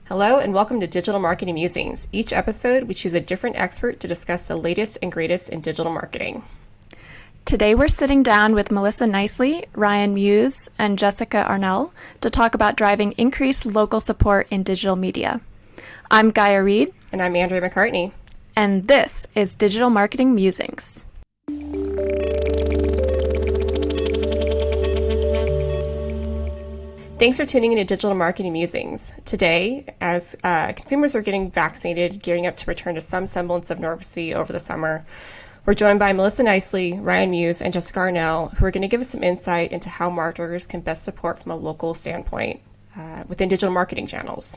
Hello and welcome to Digital Marketing Musings. Each episode, we choose a different expert to discuss the latest and greatest in digital marketing. Today we're sitting down with Melissa Nicely, Ryan Muse, and Jessica Arnell to talk about driving increased local support in digital media. I'm Gaia Reed. And I'm Andrea McCartney. And this is Digital Marketing Musings. Thanks for tuning into Digital Marketing Musings. Today, as consumers are getting vaccinated, gearing up to return to some semblance of normalcy over the summer, we're joined by Melissa Nicely, Ryan Muse, and Jessica Arnell, who are going to give us some insight into how marketers can best support from a local standpoint within digital marketing channels.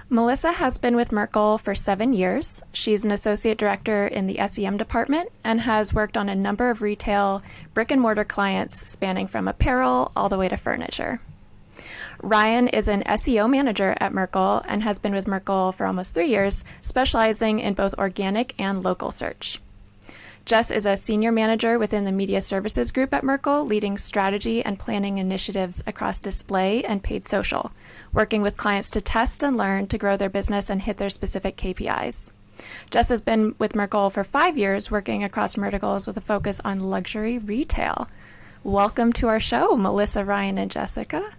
Melissa has been with Merkle for 7 years. She's an associate director in the SEM department and has worked on a number of retail brick and mortar clients spanning from apparel all the way to furniture. Ryan is an SEO manager at Merkle and has been with Merkle for almost 3 years, specializing in both organic and local search. Jess is a senior manager within the media services group at Merkle, leading strategy and planning initiatives across display and paid social, working with clients to test and learn to grow their business and hit their specific KPIs. Jess has been with Merkle for 5 years, working across verticals with a focus on luxury retail. Welcome to our show, Melissa, Ryan, and Jessica.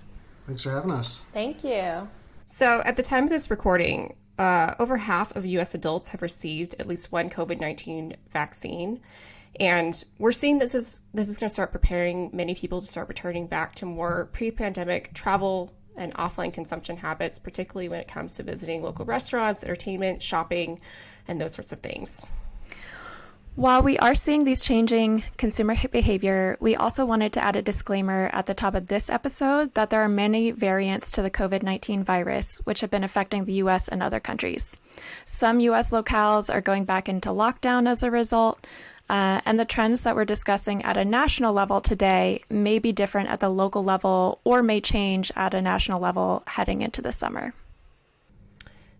Thanks for having us. Thank you. So at the time of this recording, over half of U.S. adults have received at least one COVID-19 vaccine. And we're seeing this is going to start preparing many people to start returning back to more pre-pandemic travel and offline consumption habits, particularly when it comes to visiting local restaurants, entertainment, shopping, and those sorts of things. While we are seeing these changing consumer behavior, we also wanted to add a disclaimer at the top of this episode that there are many variants to the COVID-19 virus, which have been affecting the U.S. and other countries. Some U.S. locales are going back into lockdown as a result, and the trends that we're discussing at a national level today may be different at the local level or may change at a national level heading into the summer.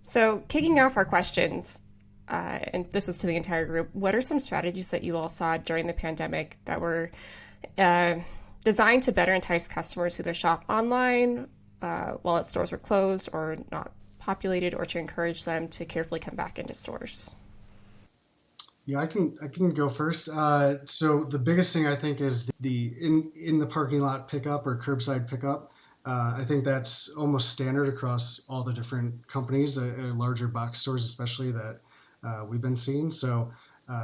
So kicking off our questions, and this is to the entire group, what are some strategies that you all saw during the pandemic that were designed to better entice customers to their shop online while its stores were closed or not populated, or to encourage them to carefully come back into stores? Yeah, I can go first. So the biggest thing I think is the in the parking lot pickup or curbside pickup. I think that's almost standard across all the different companies, larger box stores especially, that we've been seeing. So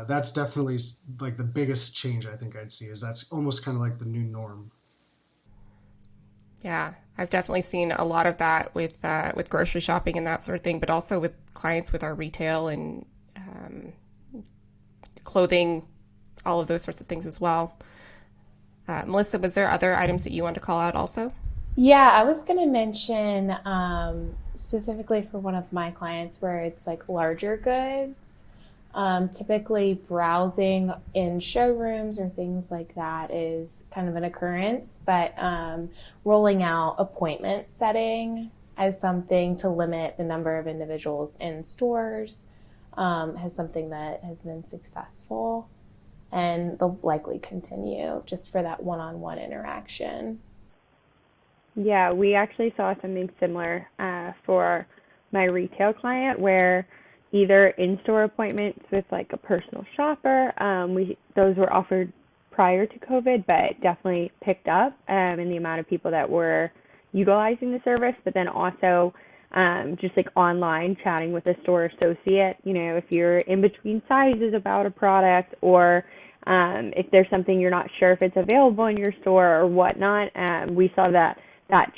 that's definitely like the biggest change I think I'd see, is that's almost kind of like the new norm. Yeah, I've definitely seen a lot of that with grocery shopping and that sort of thing, but also with clients with our retail and clothing, all of those sorts of things as well. Melissa, was there other items that you wanted to call out also? Yeah, I was going to mention specifically for one of my clients where it's like larger goods. Typically browsing in showrooms or things like that is kind of an occurrence, but rolling out appointment setting as something to limit the number of individuals in stores has something that has been successful, and they'll likely continue just for that one-on-one interaction. Yeah, we actually saw something similar for my retail client, where either in-store appointments with like a personal shopper, those were offered prior to COVID, but definitely picked up in the amount of people that were utilizing the service. But then also just like online chatting with a store associate, if you're in between sizes about a product, or if there's something you're not sure if it's available in your store or whatnot. We saw that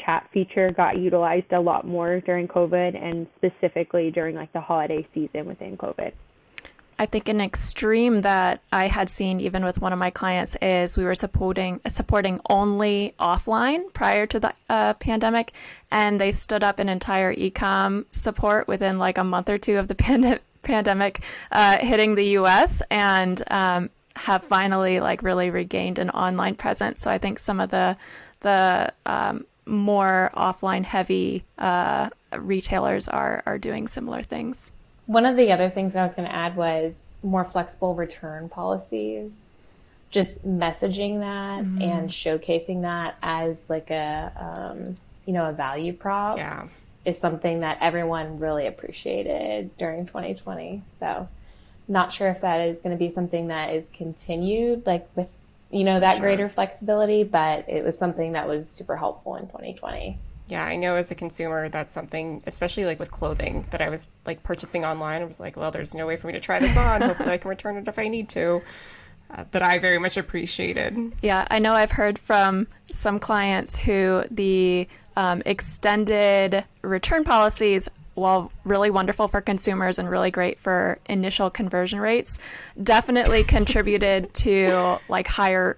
chat feature got utilized a lot more during COVID, and specifically during like the holiday season within COVID. I think an extreme that I had seen even with one of my clients is we were supporting only offline prior to the pandemic, and they stood up an entire e-com support within like a month or two of the pandemic hitting the US, and have finally like really regained an online presence. So I think some of the more offline heavy retailers are doing similar things. One of the other things I was going to add was more flexible return policies, just messaging that and showcasing that as like a value prop. Yeah. is something that everyone really appreciated during 2020. So not sure if that is going to be something that is continued, like with, that Sure. greater flexibility, but it was something that was super helpful in 2020. Yeah, I know as a consumer, that's something, especially like with clothing, that I was like purchasing online. I was like, well, there's no way for me to try this on. Hopefully I can return it if I need to. That I very much appreciated. Yeah, I know I've heard from some clients who the extended return policies, while really wonderful for consumers and really great for initial conversion rates, definitely contributed to like higher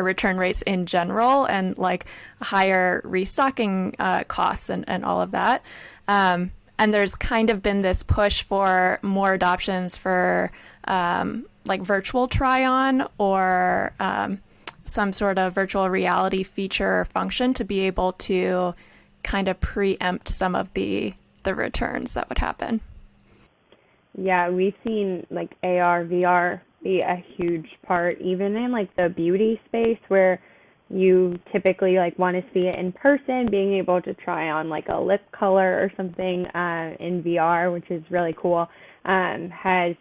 return rates in general and like higher restocking costs and all of that. And there's kind of been this push for more adoptions for like virtual try-on or some sort of virtual reality feature or function to be able to kind of preempt some of the returns that would happen. Yeah, we've seen like AR, VR be a huge part, even in like the beauty space where you typically like want to see it in person, being able to try on like a lip color or something in VR, which is really cool, has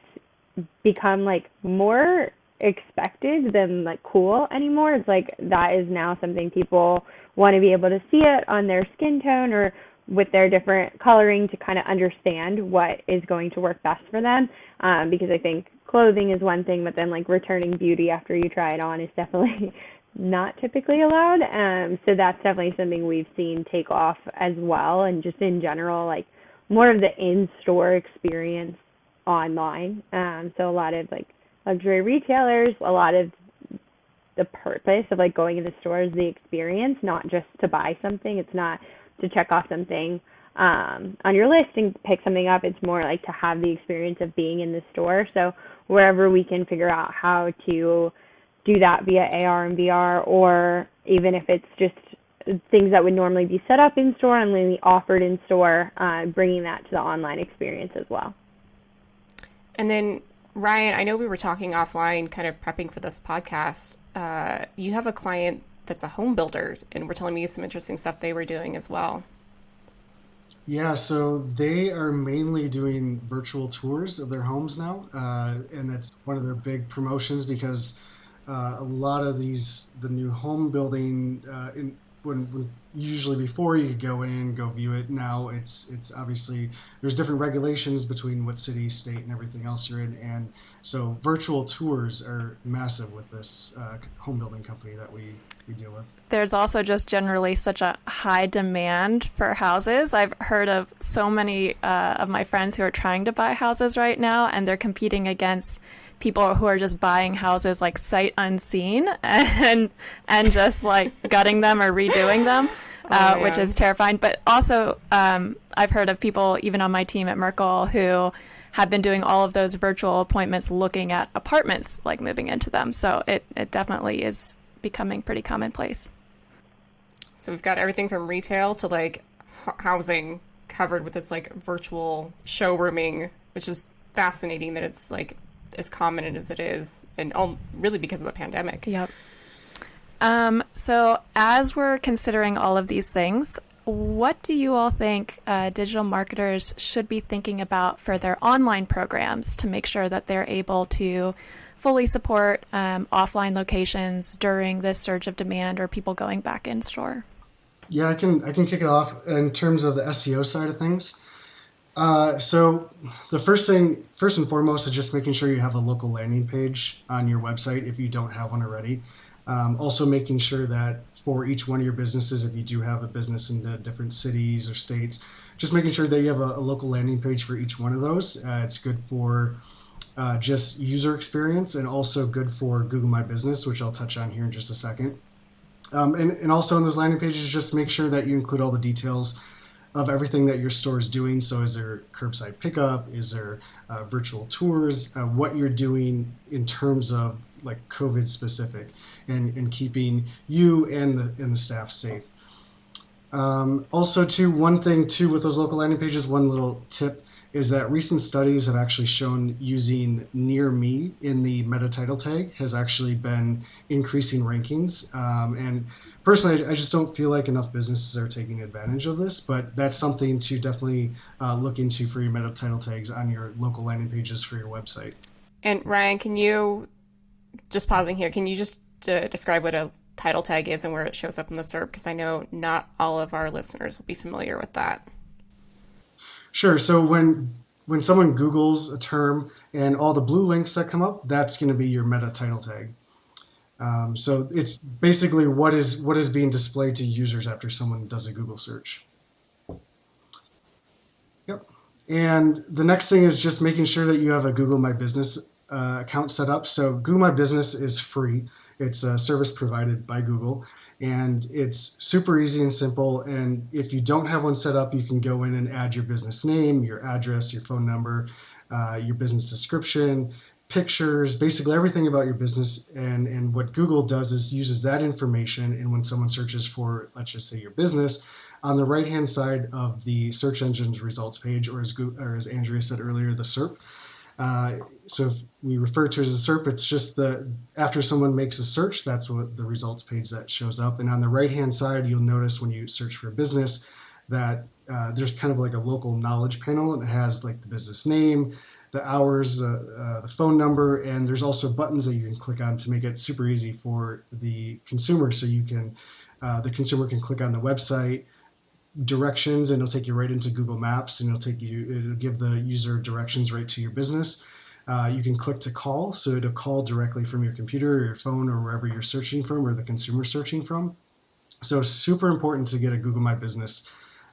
become like more expected than like cool anymore. It's like that is now something people want to be able to see it on their skin tone or with their different coloring to kind of understand what is going to work best for them. Because I think clothing is one thing, but then like returning beauty after you try it on is definitely not typically allowed. So that's definitely something we've seen take off as well. And just in general, like more of the in-store experience online. So a lot of like luxury retailers, a lot of the purpose of like going into stores, the experience, not just to buy something. It's not to check off something on your list and pick something up. It's more like to have the experience of being in the store. So wherever we can figure out how to do that via AR and VR, or even if it's just things that would normally be set up in store and really offered in store, bringing that to the online experience as well. And then, Ryan, I know we were talking offline, kind of prepping for this podcast. You have a client that's a home builder, and were telling me some interesting stuff they were doing as well. Yeah, so they are mainly doing virtual tours of their homes now, and that's one of their big promotions because a lot of the new home building, when usually before you could go in, go view it. Now it's obviously there's different regulations between what city, state, and everything else you're in, and so virtual tours are massive with this home building company that we deal with. There's also just generally such a high demand for houses. I've heard of so many of my friends who are trying to buy houses right now, and they're competing against people who are just buying houses like sight unseen and just like gutting them or redoing them, which is terrifying. But also I've heard of people even on my team at Merkle who have been doing all of those virtual appointments looking at apartments, like moving into them. So it definitely is becoming pretty commonplace. So we've got everything from retail to like housing covered with this like virtual showrooming, which is fascinating that it's like as common as it is, and all really because of the pandemic. Yep. So as we're considering all of these things, what do you all think digital marketers should be thinking about for their online programs to make sure that they're able to fully support offline locations during this surge of demand or people going back in store? Yeah, I can kick it off in terms of the SEO side of things. So the first and foremost, is just making sure you have a local landing page on your website if you don't have one already. Also making sure that for each one of your businesses, if you do have a business in the different cities or states, just making sure that you have a local landing page for each one of those. It's good for just user experience and also good for Google My Business, which I'll touch on here in just a second. And also on those landing pages, just make sure that you include all the details of everything that your store is doing. So is there curbside pickup? Is there virtual tours? What you're doing in terms of like COVID specific and keeping you and the staff safe. Also, too, one thing too with those local landing pages, one little tip is that recent studies have actually shown using near me in the meta title tag has actually been increasing rankings. And personally, I just don't feel like enough businesses are taking advantage of this, but that's something to definitely look into for your meta title tags on your local landing pages for your website. And Ryan, can you, just pausing here, can you just describe what a title tag is and where it shows up in the SERP? Because I know not all of our listeners will be familiar with that. Sure. So when someone Googles a term and all the blue links that come up, that's going to be your meta title tag. So it's basically what is being displayed to users after someone does a Google search. Yep. And the next thing is just making sure that you have a Google My Business account set up. So Google My Business is free. It's a service provided by Google, and it's super easy and simple. And if you don't have one set up, you can go in and add your business name, your address, your phone number, your business description, pictures, basically everything about your business. And what Google does is uses that information. And when someone searches for, let's just say, your business, on the right-hand side of the search engine's results page, or as Andrea said earlier, the SERP. So if we refer to it as a SERP, it's just after someone makes a search, that's what the results page that shows up. And on the right-hand side, you'll notice when you search for a business that there's kind of like a local knowledge panel, and it has like the business name, the hours, the phone number, and there's also buttons that you can click on to make it super easy for the consumer. So the consumer can click on the website, directions, and it'll take you right into Google Maps, and it'll give the user directions right to your business. You can click to call, so it'll call directly from your computer or your phone or wherever you're searching from or the consumer searching from. So super important to get a Google My Business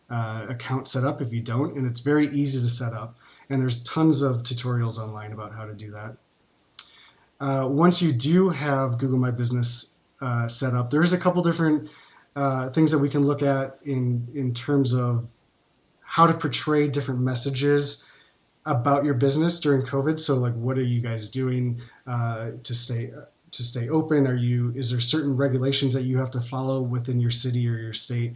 account set up if you don't, and it's very easy to set up, and there's tons of tutorials online about how to do that. Once you do have Google My Business set up, there's a couple different things that we can look at in terms of how to portray different messages about your business during COVID. So like, what are you guys doing to stay open? Is there certain regulations that you have to follow within your city or your state?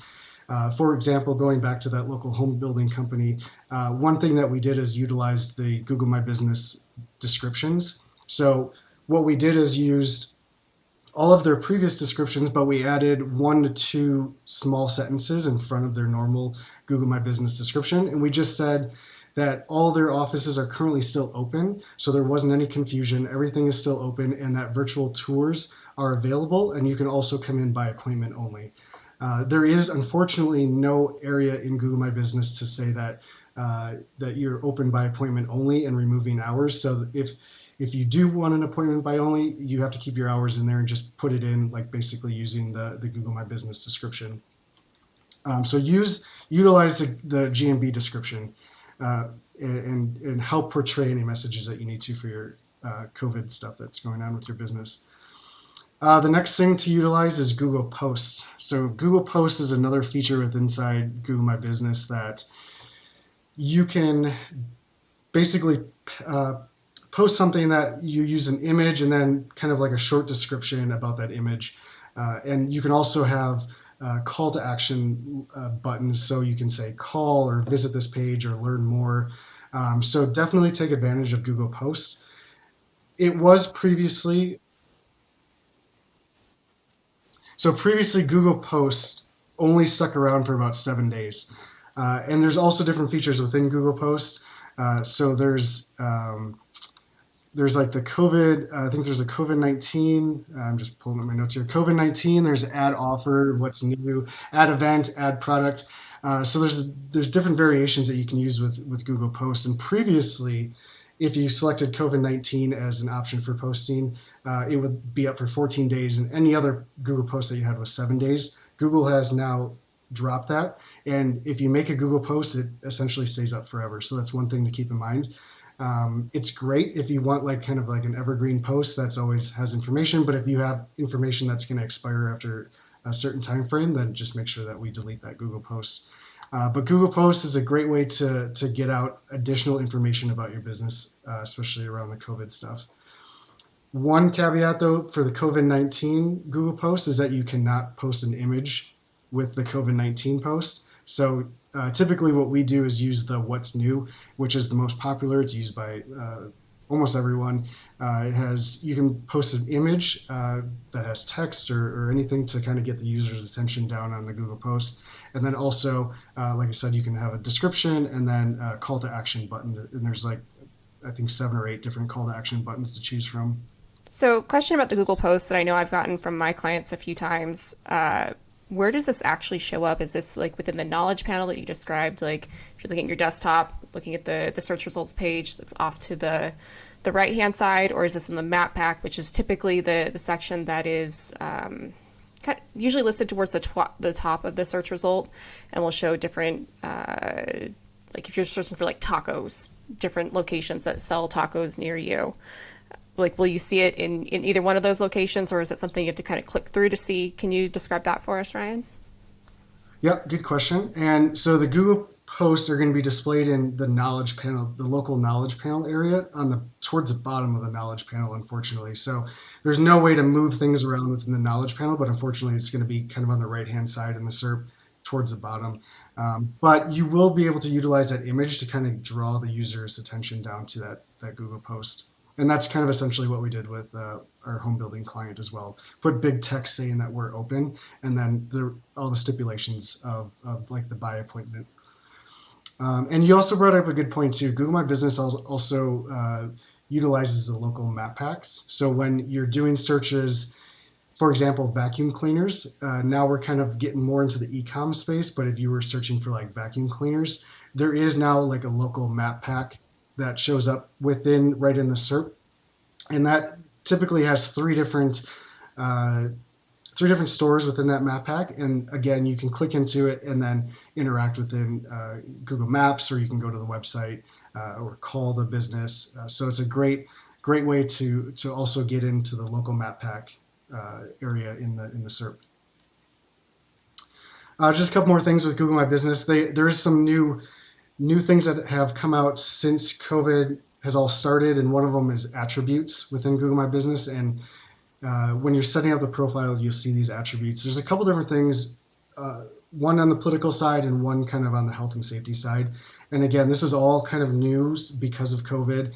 For example, going back to that local home building company, one thing that we did is utilize the Google My Business descriptions. So what we did is used all of their previous descriptions, but we added 1 to 2 small sentences in front of their normal Google My Business description. And we just said that all their offices are currently still open, so there wasn't any confusion. Everything is still open, and that virtual tours are available, and you can also come in by appointment only. There is unfortunately no area in Google My Business to say that you're open by appointment only and removing hours. So if you do want an appointment by only, you have to keep your hours in there and just put it in, like basically using the Google My Business description. So utilize the GMB description and help portray any messages that you need to for your COVID stuff that's going on with your business. The next thing to utilize is Google Posts. So Google Posts is another feature inside Google My Business that you can basically post something that you use an image and then kind of like a short description about that image. And you can also have call to action buttons, so you can say call or visit this page or learn more. So definitely take advantage of Google Posts. Previously Google Posts only stuck around for about 7 days. And there's also different features within Google Posts. So there's like the COVID, I think there's a COVID-19, I'm just pulling up my notes here, COVID-19, there's add offer, what's new, add event, add product. So there's different variations that you can use with Google Posts. And previously, if you selected COVID-19 as an option for posting, it would be up for 14 days, and any other Google post that you had was 7 days. Google has now dropped that, and if you make a Google post, it essentially stays up forever. So that's one thing to keep in mind. It's great if you want like kind of like an evergreen post that's always has information, but if you have information that's going to expire after a certain time frame, then just make sure that we delete that Google post. But Google Posts is a great way to get out additional information about your business, especially around the COVID stuff. One caveat though for the COVID-19 Google Posts is that you cannot post an image with the COVID-19 post. So typically what we do is use the what's new, which is the most popular. It's used by almost everyone. You can post an image that has text or anything to kind of get the user's attention down on the Google post. And then also, like I said, you can have a description and then a call to action button. And there's like, I think 7 or 8 different call to action buttons to choose from. So, question about the Google post that I know I've gotten from my clients a few times. Where does this actually show up? Is this like within the knowledge panel that you described? Like if you're looking at your desktop, looking at the search results page that's off to the right-hand side, or is this in the map pack, which is typically the section that is usually listed towards the top of the search result and will show different, like if you're searching for like tacos, different locations that sell tacos near you. Like, will you see it in either one of those locations, or is it something you have to kind of click through to see? Can you describe that for us, Ryan? Yep, good question. And so the Google posts are going to be displayed in the knowledge panel, the local knowledge panel area towards the bottom of the knowledge panel, unfortunately. So there's no way to move things around within the knowledge panel, but unfortunately it's going to be kind of on the right-hand side in the SERP towards the bottom. But you will be able to utilize that image to kind of draw the user's attention down to that Google post. And that's kind of essentially what we did with our home building client as well. Put big text saying that we're open, and then all the stipulations of like the buy appointment. And you also brought up a good point too. Google My Business also utilizes the local map packs. So when you're doing searches, for example, vacuum cleaners, now we're kind of getting more into the e-com space, but if you were searching for like vacuum cleaners, there is now like a local map pack that shows up right in the SERP, and that typically has three different stores within that map pack. And again, you can click into it and then interact within Google Maps, or you can go to the website or call the business. So it's a great way to also get into the local map pack area in the SERP. Just a couple more things with Google My Business. There is some new things that have come out since COVID has all started, and one of them is attributes within Google My Business. And when you're setting up the profile, you'll see these attributes. There's a couple different things, one on the political side and one kind of on the health and safety side. And again, this is all kind of news because of COVID,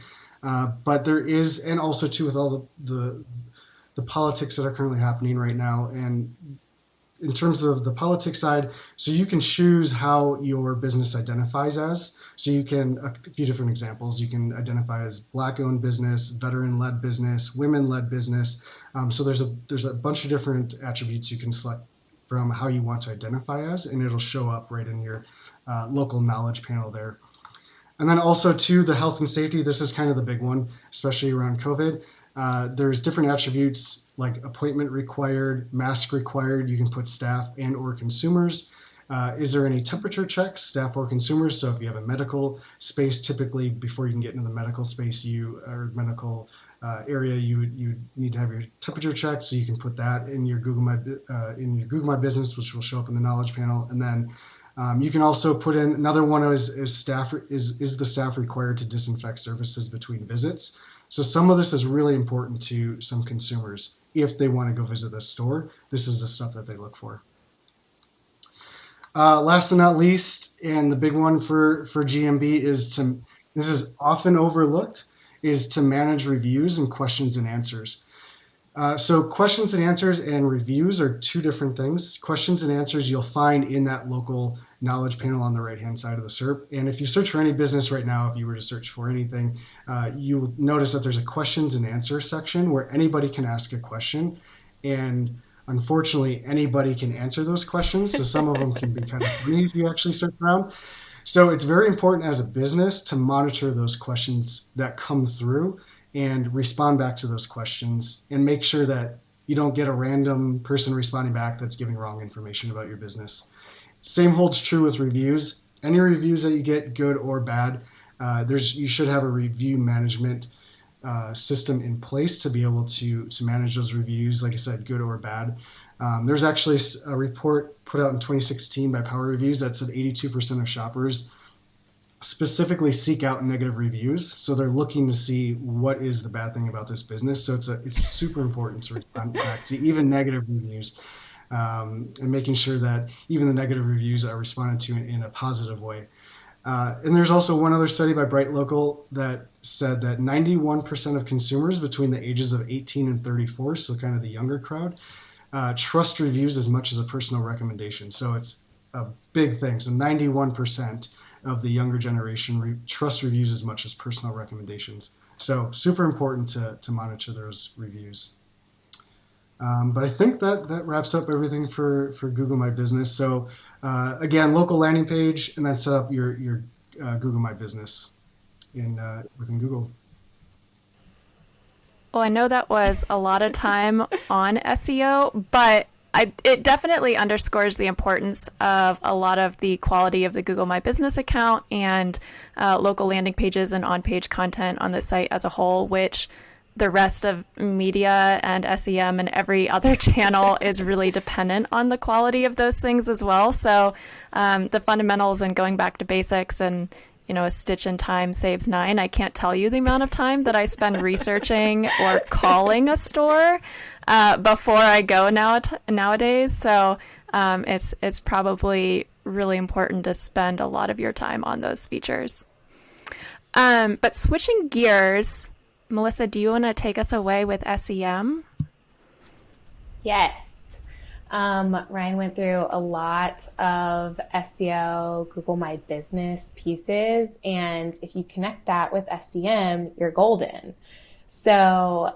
but there is, and also too with all the politics that are currently happening right now. And in terms of the politics side, so you can choose how your business identifies as. So you can, a few different examples, you can identify as Black-owned business, veteran-led business, women-led business. So there's a bunch of different attributes you can select from how you want to identify as, and it'll show up right in your local knowledge panel there. And then also too, the health and safety, this is kind of the big one, especially around COVID. There's different attributes like appointment required, mask required. You can put staff and or consumers. Is there any temperature checks, staff or consumers? So if you have a medical space, typically before you can get into the medical space, medical area, you need to have your temperature checked. So you can put that in your Google My Business, which will show up in the knowledge panel. And then you can also put in another one is the staff required to disinfect surfaces between visits? So some of this is really important to some consumers. If they want to go visit a store, this is the stuff that they look for. Last but not least, and the big one for GMB this is often overlooked, is to manage reviews and questions and answers. So questions and answers and reviews are two different things. Questions and answers you'll find in that local knowledge panel on the right-hand side of the SERP. And if you search for any business right now, if you were to search for anything, you will notice that there's a questions and answers section where anybody can ask a question. And unfortunately, anybody can answer those questions. So some of them can be kind of funny if you actually search around. So it's very important as a business to monitor those questions that come through and respond back to those questions and make sure that you don't get a random person responding back that's giving wrong information about your business. Same holds true with reviews. Any reviews that you get, good or bad, you should have a review management system in place to be able to manage those reviews, like I said, good or bad. There's actually a report put out in 2016 by Power Reviews that said 82% of shoppers specifically seek out negative reviews. So they're looking to see what is the bad thing about this business. So it's super important to respond back to even negative reviews. and making sure that even the negative reviews are responded to in a positive way. And there's also one other study by Bright Local that said that 91% of consumers between the ages of 18 and 34, so kind of the younger crowd, trust reviews as much as a personal recommendation. So it's a big thing. So 91% of the younger generation trust reviews as much as personal recommendations. So super important to monitor those reviews. But I think that wraps up everything for Google My Business. So again, local landing page, and then set up your Google My Business within Google. Well, I know that was a lot of time on SEO, but it definitely underscores the importance of a lot of the quality of the Google My Business account and local landing pages and on-page content on the site as a whole, which the rest of media and SEM and every other channel is really dependent on the quality of those things as well. So the fundamentals and going back to basics and a stitch in time saves 9. I can't tell you the amount of time that I spend researching or calling a store before I go nowadays. So it's probably really important to spend a lot of your time on those features. But switching gears, Melissa, do you want to take us away with SEM? Yes. Ryan went through a lot of SEO, Google My Business pieces, and if you connect that with SEM, you're golden. So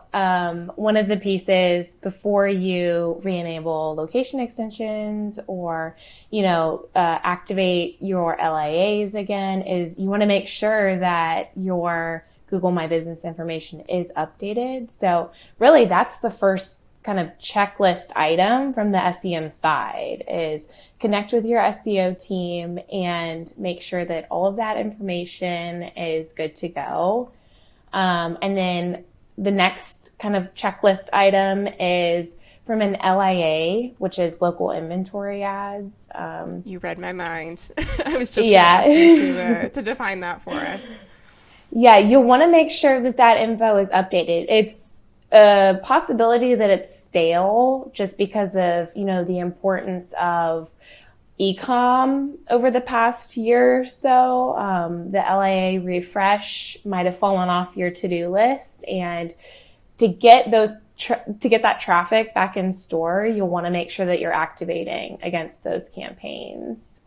one of the pieces before you re-enable location extensions or, activate your LIAs again is you want to make sure that your Google My Business information is updated. So really that's the first kind of checklist item from the SEM side is connect with your SEO team and make sure that all of that information is good to go. And then the next kind of checklist item is from an LIA, which is local inventory ads. You read my mind. I was just asking to define that for us. Yeah, you'll want to make sure that that info is updated. It's a possibility that it's stale just because of, the importance of e-com over the past year or so. The LIA refresh might have fallen off your to-do list, and to get that traffic back in store, you'll want to make sure that you're activating against those campaigns.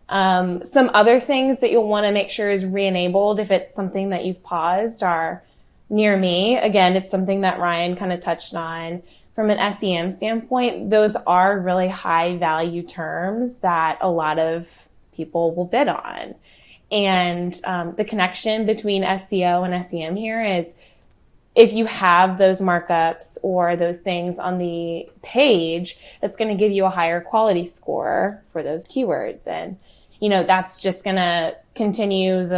Some other things that you'll want to make sure is re-enabled if it's something that you've paused are near me. Again, it's something that Ryan kind of touched on. From an SEM standpoint, those are really high value terms that a lot of people will bid on. And the connection between SEO and SEM here is if you have those markups or those things on the page, that's going to give you a higher quality score for those keywords. And, that's just going to continue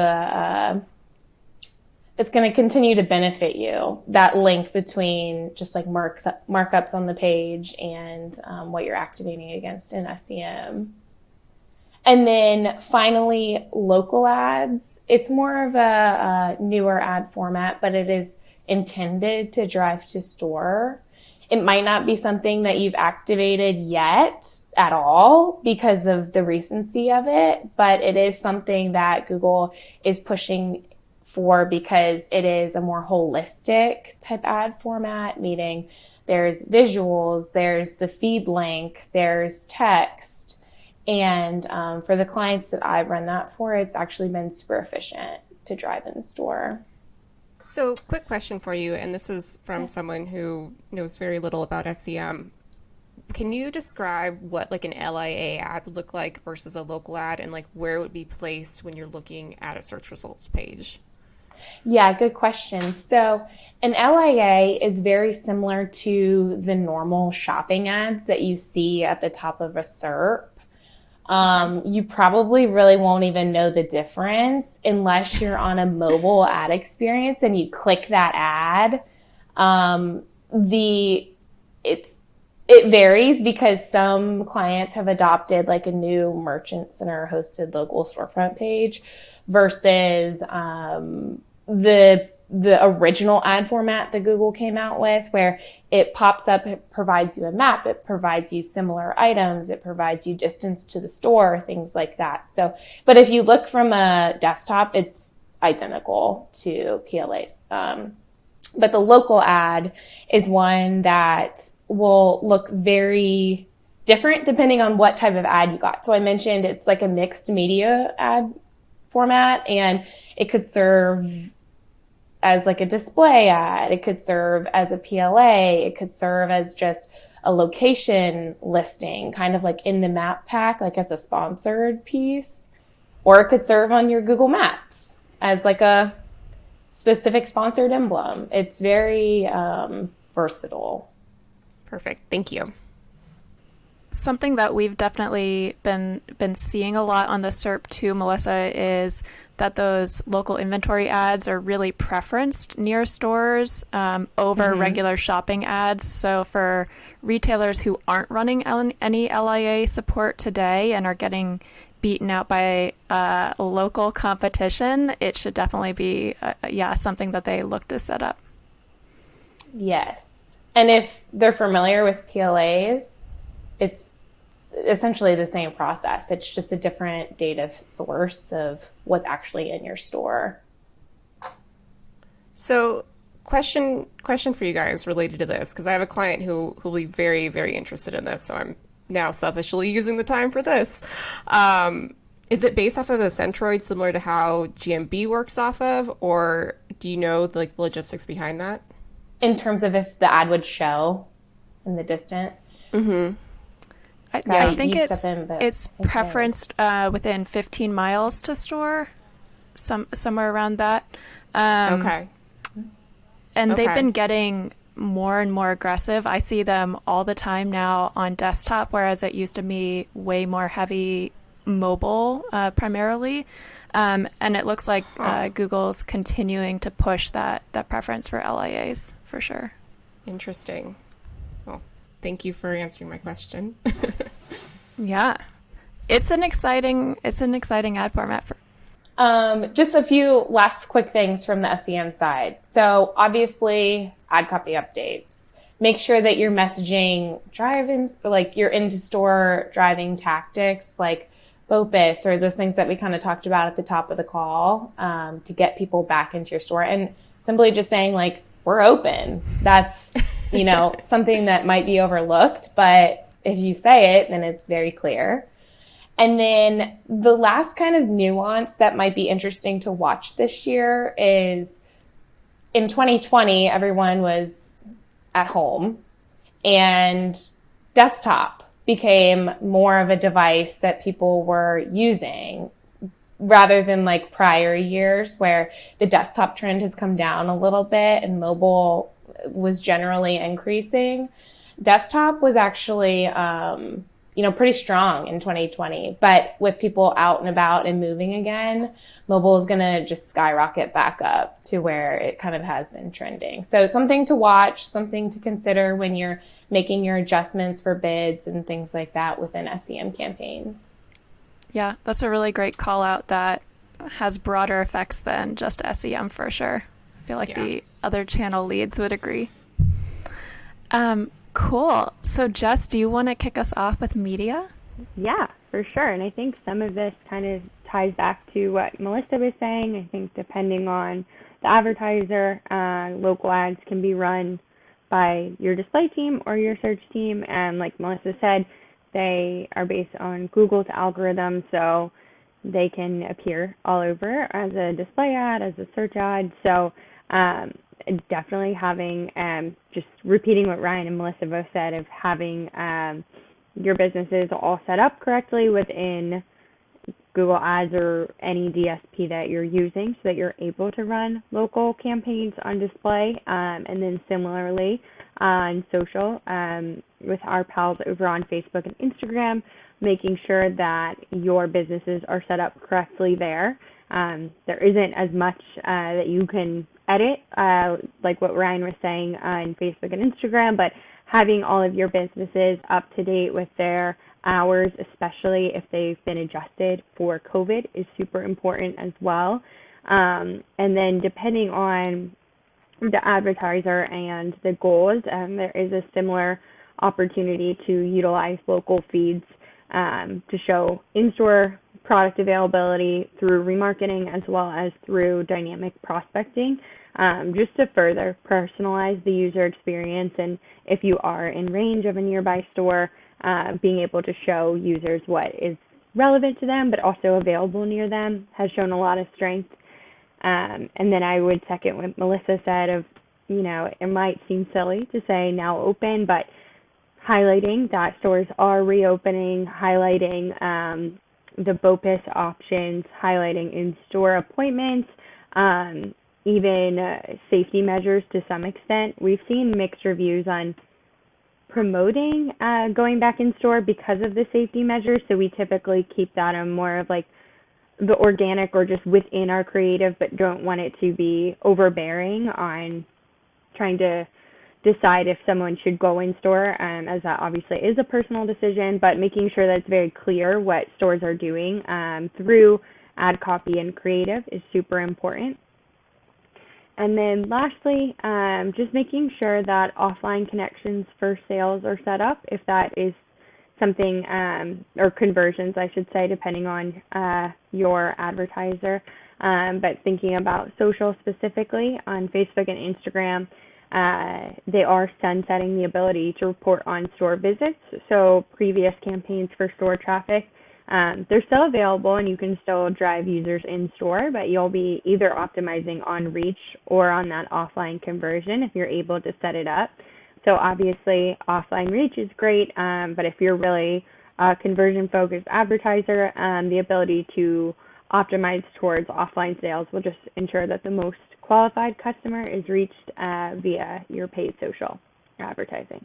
it's going to continue to benefit you, that link between just like markups on the page and what you're activating against in SEM. And then finally, local ads. It's more of a newer ad format, but it is intended to drive to store. It might not be something that you've activated yet at all because of the recency of it, but it is something that Google is pushing for because it is a more holistic type ad format, meaning there's visuals, there's the feed link, there's text. And for the clients that I've run that for, it's actually been super efficient to drive in store. So quick question for you, and this is from someone who knows very little about SEM. Can you describe what like an LIA ad would look like versus a local ad, and like where it would be placed when you're looking at a search results page? Yeah, good question. So an LIA is very similar to the normal shopping ads that you see at the top of a SERP. You probably really won't even know the difference unless you're on a mobile ad experience and you click that ad. It varies because some clients have adopted like a new merchant center hosted local storefront page versus the the original ad format that Google came out with, where it pops up, it provides you a map, it provides you similar items, it provides you distance to the store, things like that. So, but if you look from a desktop, it's identical to PLAs. But the local ad is one that will look very different depending on what type of ad you got. So I mentioned it's like a mixed media ad format, and it could serve as like a display ad, it could serve as a PLA, it could serve as just a location listing, kind of like in the map pack, like as a sponsored piece, or it could serve on your Google Maps as like a specific sponsored emblem. It's very versatile. Perfect. Thank you. Something that we've definitely been seeing a lot on the SERP too, Melissa, is that those local inventory ads are really preferenced near stores over regular shopping ads. So for retailers who aren't running any LIA support today and are getting beaten out by local competition, it should definitely be something that they look to set up. Yes. And if they're familiar with PLAs, it's essentially the same process. It's just a different data source of what's actually in your store. So question for you guys related to this, because I have a client who will be very, very interested in this. So I'm now selfishly using the time for this. Is it based off of a Centroid similar to how GMB works off of, or do you know the logistics behind that? In terms of if the ad would show in the distant? Mm-hmm. I think it's preferenced within 15 miles to store, somewhere around that. Okay. And they've been getting more and more aggressive. I see them all the time now on desktop, whereas it used to be way more heavy mobile primarily. And it looks like Google's continuing to push that preference for LIAs for sure. Interesting. Well, thank you for answering my question. Yeah. It's an exciting ad format for just a few last quick things from the SEM side. So obviously, ad copy updates. Make sure that you're messaging drive-ins, like your into-store driving tactics, like BOPIS, or those things that we kind of talked about at the top of the call, to get people back into your store. And simply just saying, like, we're open. That's, something that might be overlooked, but if you say it, then it's very clear. And then the last kind of nuance that might be interesting to watch this year is in 2020, everyone was at home and desktop became more of a device that people were using rather than like prior years where the desktop trend has come down a little bit and mobile was generally increasing. Desktop was actually, pretty strong in 2020, but with people out and about and moving again, mobile is going to just skyrocket back up to where it kind of has been trending. So something to watch, something to consider when you're making your adjustments for bids and things like that within SEM campaigns. Yeah, that's a really great call out that has broader effects than just SEM for sure. I feel like the other channel leads would agree. Cool. So Jess, do you want to kick us off with media? Yeah, for sure. And I think some of this kind of ties back to what Melissa was saying. I think depending on the advertiser, local ads can be run by your display team or your search team. And like Melissa said, they are based on Google's algorithm, so they can appear all over as a display ad, as a search ad. So definitely having, just repeating what Ryan and Melissa both said, of having your businesses all set up correctly within Google Ads or any DSP that you're using so that you're able to run local campaigns on display. And then similarly on social, with our pals over on Facebook and Instagram, making sure that your businesses are set up correctly there. There isn't as much that you can edit, like what Ryan was saying on Facebook and Instagram, but having all of your businesses up to date with their hours, especially if they've been adjusted for COVID, is super important as well. And then depending on the advertiser and the goals, there is a similar opportunity to utilize local feeds to show in-store product availability through remarketing as well as through dynamic prospecting, just to further personalize the user experience. And if you are in range of a nearby store, being able to show users what is relevant to them but also available near them has shown a lot of strength. And then I would second what Melissa said of, it might seem silly to say now open, but highlighting that stores are reopening, highlighting the BOPIS options, highlighting in-store appointments, even safety measures to some extent. We've seen mixed reviews on promoting going back in store because of the safety measures, so we typically keep that on more of like the organic or just within our creative, but don't want it to be overbearing on trying to decide if someone should go in store, as that obviously is a personal decision, but making sure that it's very clear what stores are doing through ad copy and creative is super important. And then lastly, just making sure that offline connections for sales are set up, if that is something, or conversions, I should say, depending on your advertiser. But thinking about social specifically on Facebook and Instagram, they are sunsetting the ability to report on store visits. So previous campaigns for store traffic, they're still available and you can still drive users in store, but you'll be either optimizing on reach or on that offline conversion if you're able to set it up. So obviously offline reach is great, but if you're really a conversion focused advertiser, the ability to optimize towards offline sales will just ensure that the most qualified customer is reached via your paid social advertising.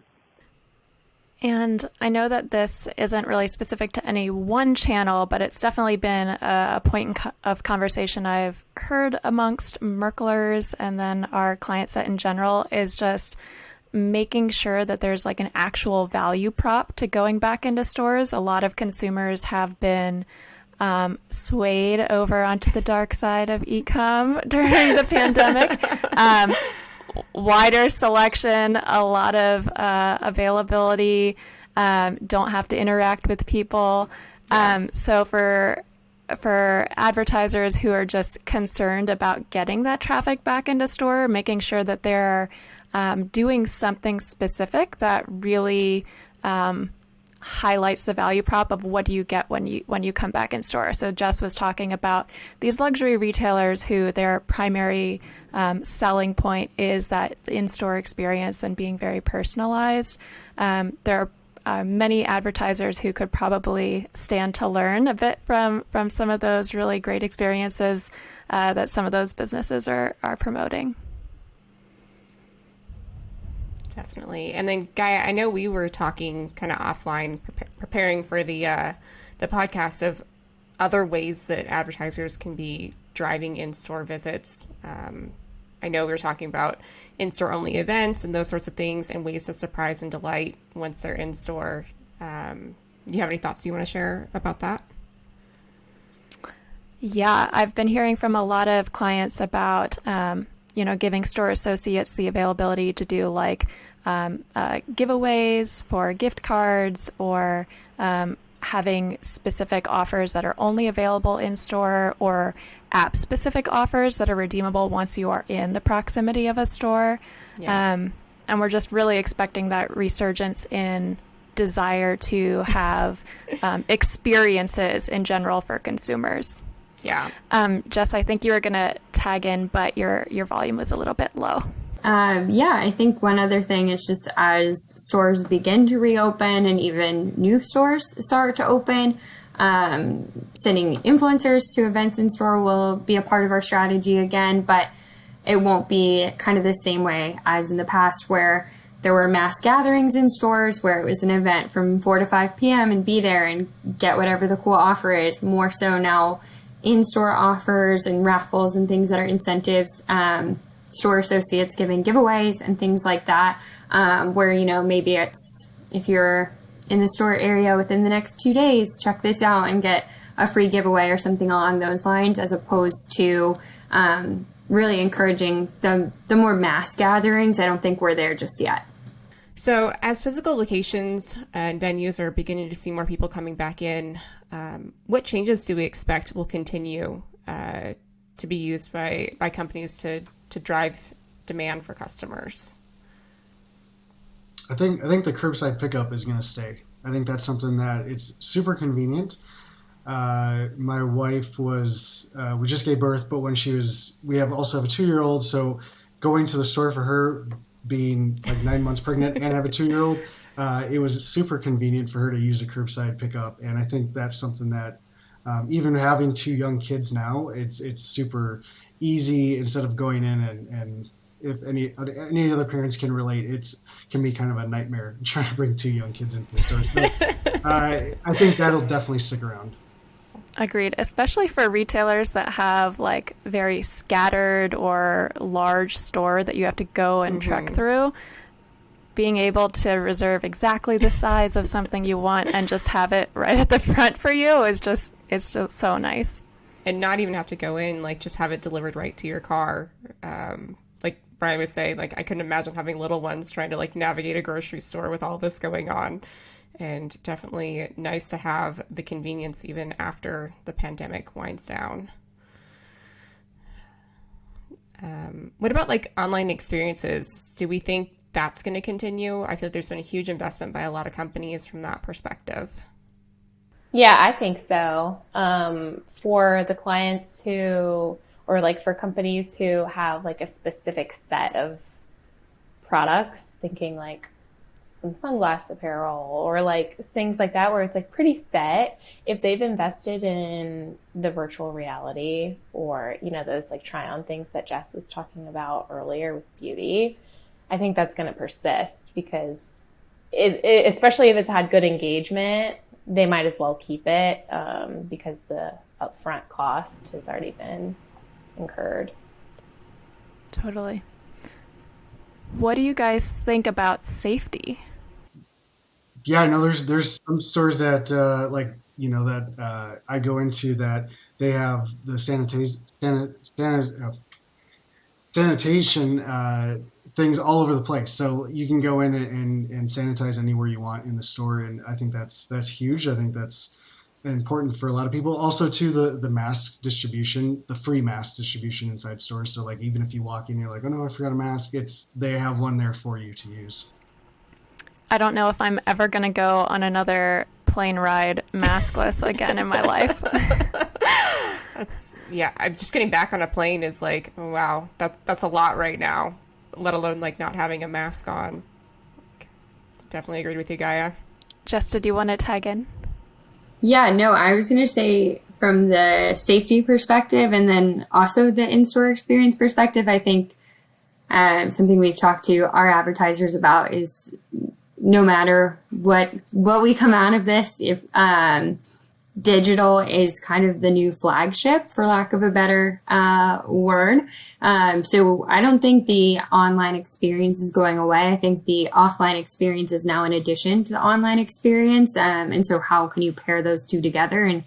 And I know that this isn't really specific to any one channel, but it's definitely been a point of conversation I've heard amongst Merklers and then our client set in general, is just making sure that there's like an actual value prop to going back into stores. A lot of consumers have been swayed over onto the dark side of e-com during the pandemic. Wider selection, a lot of availability, don't have to interact with people. So for advertisers who are just concerned about getting that traffic back into store, making sure that they're doing something specific that really highlights the value prop of what do you get when you come back in store. So Jess was talking about these luxury retailers who their primary selling point is that in-store experience and being very personalized. There are many advertisers who could probably stand to learn a bit from some of those really great experiences that some of those businesses are promoting. Definitely. And then, Gaia, I know we were talking kind of offline, preparing for the podcast of other ways that advertisers can be driving in-store visits. I know we were talking about in-store only events and those sorts of things and ways to surprise and delight once they're in-store. Do you have any thoughts you want to share about that? Yeah, I've been hearing from a lot of clients about giving store associates the availability to do like giveaways for gift cards or having specific offers that are only available in store or app specific offers that are redeemable once you are in the proximity of a store. Yeah. And we're just really expecting that resurgence in desire to have experiences in general for consumers. Yeah. Jess, I think you were going to tag in, but your volume was a little bit low. I think one other thing is just as stores begin to reopen and even new stores start to open, sending influencers to events in store will be a part of our strategy again, but it won't be kind of the same way as in the past where there were mass gatherings in stores where it was an event from 4 to 5 p.m. and be there and get whatever the cool offer is. More so now, in-store offers and raffles and things that are incentives, store associates giving giveaways and things like that, where, maybe it's if you're in the store area within the next 2 days, check this out and get a free giveaway or something along those lines, as opposed to really encouraging the more mass gatherings. I don't think we're there just yet. So as physical locations and venues are beginning to see more people coming back in, what changes do we expect will continue to be used by companies to drive demand for customers? I think the curbside pickup is going to stay. I think that's something that it's super convenient. My wife was we just gave birth, but when we also have a 2-year-old, so going to the store for her, being like 9 months pregnant and have a 2-year-old, it was super convenient for her to use a curbside pickup. And I think that's something that even having 2 young kids now, it's super easy instead of going in and if any other parents can relate, can be kind of a nightmare trying to bring 2 young kids into the store. So, I think that'll definitely stick around. Agreed, especially for retailers that have like very scattered or large store that you have to go and trek through. Being able to reserve exactly the size of something you want and just have it right at the front for you it's just so nice. And not even have to go in, like just have it delivered right to your car. Like Brian was saying, like I couldn't imagine having little ones trying to like navigate a grocery store with all this going on. And definitely nice to have the convenience even after the pandemic winds down. What about like online experiences? Do we think that's going to continue? I feel like there's been a huge investment by a lot of companies from that perspective. Yeah, I think so. For the clients or like for companies who have like a specific set of products, thinking like some sunglass apparel or like things like that where it's like pretty set, if they've invested in the virtual reality or, those like try on things that Jess was talking about earlier with beauty, I think that's going to persist because especially if it's had good engagement, they might as well keep it because the upfront cost has already been incurred. Totally. What do you guys think about safety? Yeah, I know there's some stores that that I go into that they have the sanitation things all over the place. So you can go in and sanitize anywhere you want in the store, and I think that's huge. I think that's important for a lot of people. Also, too, the mask distribution, the free mask distribution inside stores. So like even if you walk in, you're like, oh no, I forgot a mask. They have one there for you to use. I don't know if I'm ever going to go on another plane ride maskless again in my life. I'm just getting back on a plane is like, oh, wow, that's a lot right now, let alone like not having a mask on. Definitely agreed with you, Gaia. Jess, did you want to tag in? Yeah, no, I was going to say from the safety perspective and then also the in-store experience perspective, I think something we've talked to our advertisers about is no matter what we come out of this, if digital is kind of the new flagship, for lack of a better word. So I don't think the online experience is going away. I think the offline experience is now an addition to the online experience. And so how can you pair those two together? And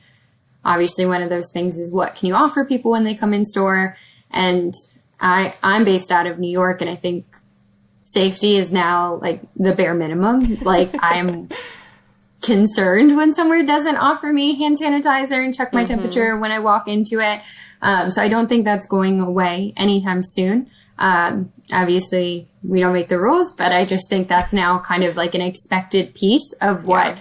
obviously one of those things is what can you offer people when they come in store? And I'm based out of New York, and I think safety is now like the bare minimum. Like I'm concerned when somewhere doesn't offer me hand sanitizer and check my temperature when I walk into it. So I don't think that's going away anytime soon. Obviously we don't make the rules, but I just think that's now kind of like an expected piece of what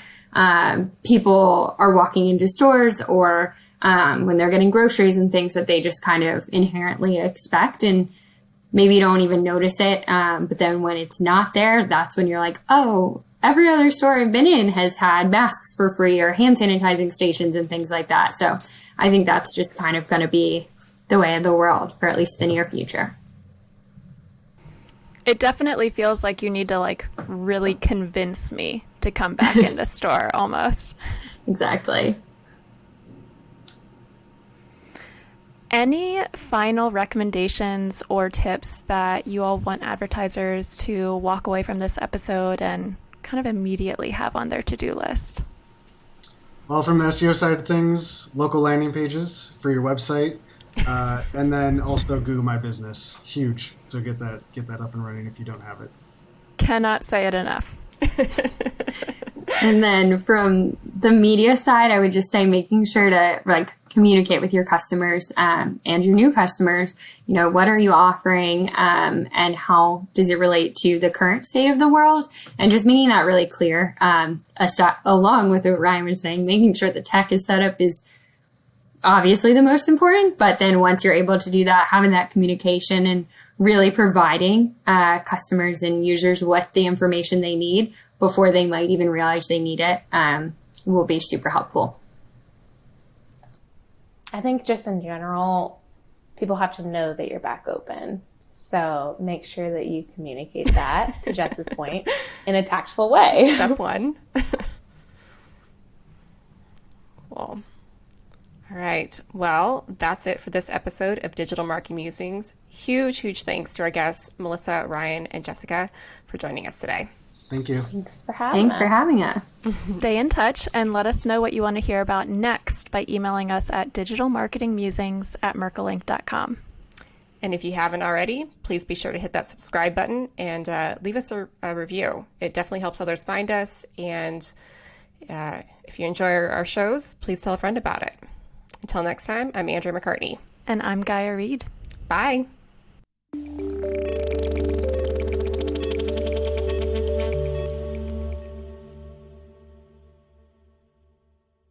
people are walking into stores or when they're getting groceries and things that they just kind of inherently expect. And maybe you don't even notice it. But then when it's not there, that's when you're like, oh, every other store I've been in has had masks for free or hand sanitizing stations and things like that. So I think that's just kind of going to be the way of the world for at least the near future. It definitely feels like you need to like really convince me to come back in the store almost. Exactly. Any final recommendations or tips that you all want advertisers to walk away from this episode and kind of immediately have on their to-do list? Well, from the SEO side of things, local landing pages for your website, And then also Google My Business, huge. So get that up and running if you don't have it. Cannot say it enough. And then from the media side, I would just say making sure to like communicate with your customers and your new customers. You know, what are you offering and how does it relate to the current state of the world? And just making that really clear. Along with what Ryan was saying, making sure the tech is set up is obviously the most important. But then once you're able to do that, having that communication and really providing customers and users with the information they need before they might even realize they need it will be super helpful. I think just in general, people have to know that you're back open. So make sure that you communicate that, to Jess's point, in a tactful way. Step one. Cool. All right. Well, that's it for this episode of Digital Marketing Musings. Huge thanks to our guests, Melissa, Ryan, and Jessica, for joining us today. Thank you. Thanks for having us. Stay in touch and let us know what you want to hear about next by emailing us at digitalmarketingmusings@merkleinc.com. And if you haven't already, please be sure to hit that subscribe button and leave us a review. It definitely helps others find us. And if you enjoy our shows, please tell a friend about it. Until next time, I'm Andrea McCartney. And I'm Gaia Reed. Bye.